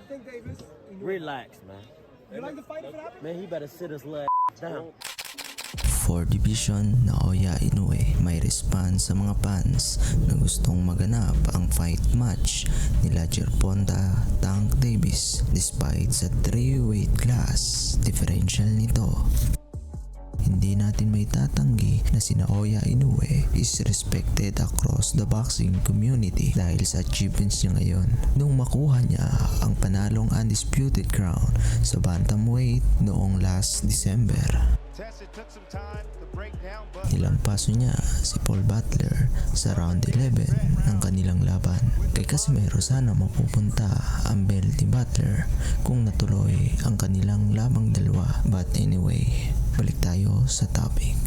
Tank Davis. Relax, man. You like the fight if it happens? Man, he better sit his little down. 4 Division Naoya Inoue may response sa mga fans na gustong maganap ang fight match nila Gervonta Tank Davis despite sa 3 weight class differential nito. Hindi natin may tatanggi na si Naoya Inoue is respected across the boxing community dahil sa achievements niya ngayon nung makuha niya ang panalong undisputed crown sa bantamweight noong last December. Nilampaso niya si Paul Butler sa round 11 ng kanilang laban. Kay Casimero sana mapupunta ang belt ni Butler kung natuloy ang kanilang labang dalawa. But anyway, balik tayo sa topic.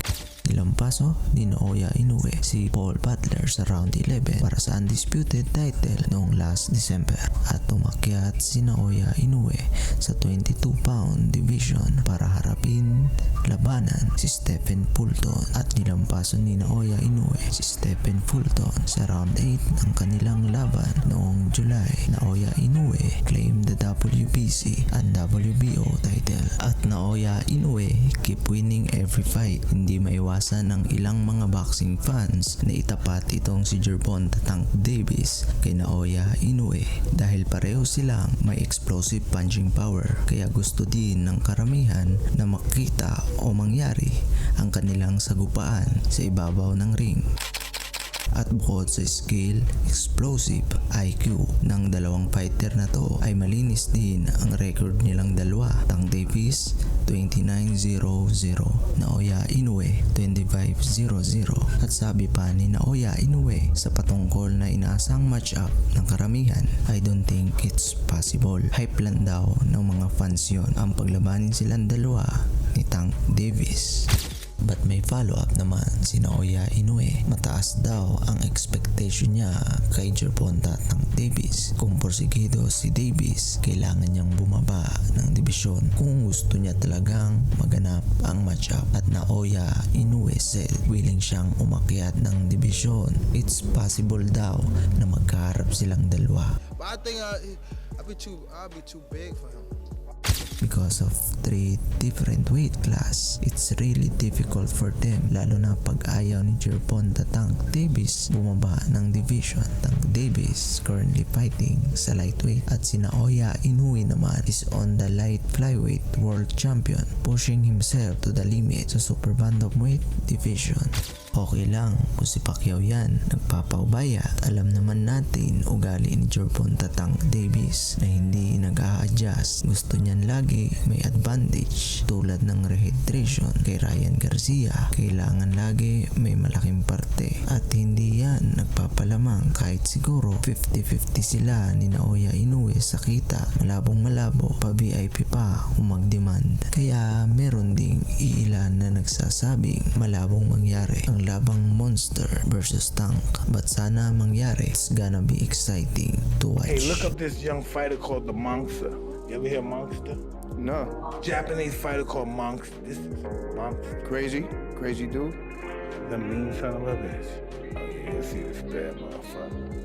Nilampaso ni Naoya Inoue si Paul Butler sa round 11 para sa undisputed title noong last December at umakyat si Naoya Inoue sa 22-pound division para harapin labanan si Stephen Fulton at nilampaso ni Naoya Inoue si Stephen Fulton sa round 8 ng kanilang laban noong July. Naoya Inoue claimed the WBC and WBO title at Naoya Inoue keep winning every fight. Hindi maiwasan ng ilang mga boxing fans na itapat itong si Gervonta Tank Davis kay Naoya Inoue dahil pareho silang may explosive punching power, kaya gusto din ng karamihan na makita o mangyari ang kanilang sagupaan sa ibabaw ng ring. At bukod sa skill, explosive, IQ ng dalawang fighter na to ay malinis din ang record nilang dalawa. Tank Davis 29-0-0, Naoya Inoue 25-0-0. At sabi pa ni Naoya Inoue sa patungkol na inaasang matchup ng karamihan, I don't think it's possible. Hype lang daw ng mga fans yon ang paglabanin silang dalawa ni Tank Davis. But may follow-up naman si Naoya Inoue. Mataas daw ang expectation niya kay Gervonta Tank Davis. Kung porsigido si Davis, kailangan niyang bumaba ng dibisyon kung gusto niya talagang maganap ang matchup. At Naoya Inoue said willing siyang umakyat ng dibisyon. It's possible daw na magkaharap silang dalawa. But I think I'll be too big for him. Because of 3 different weight class, it's really difficult for them, lalo na pag ayaw ni Gervonta Tank Davis bumaba ng division. Tank Davis currently fighting sa lightweight at si Naoya Inoue naman is on the light flyweight world champion, pushing himself to the limit sa super bantamweight division. Okay lang kung si Pacquiao yan nagpapaubaya. Alam naman natin ugali ni Gervonta Tank Davis na hindi nag-a-adjust. Gusto niyan lagi may advantage tulad ng rehydration kay Ryan Garcia. Kailangan lagi may malaking parte at hindi yan nagpapalamang kahit siguro 50-50 sila ni Naoya Inoue sa kita. Malabong malabo pa VIP pa kung mag-demand. Kaya meron ding iilan na nagsasabing malabong mangyari ang labang Monster versus Tank, but sana mangyari. It's gonna be exciting to watch. Hey, look up this young fighter called the Monster. You ever hear Monster? No. Japanese fighter called Monster. This is Monster. Crazy dude. The mean son of a bitch. Oh yeah, see this bad motherfucker.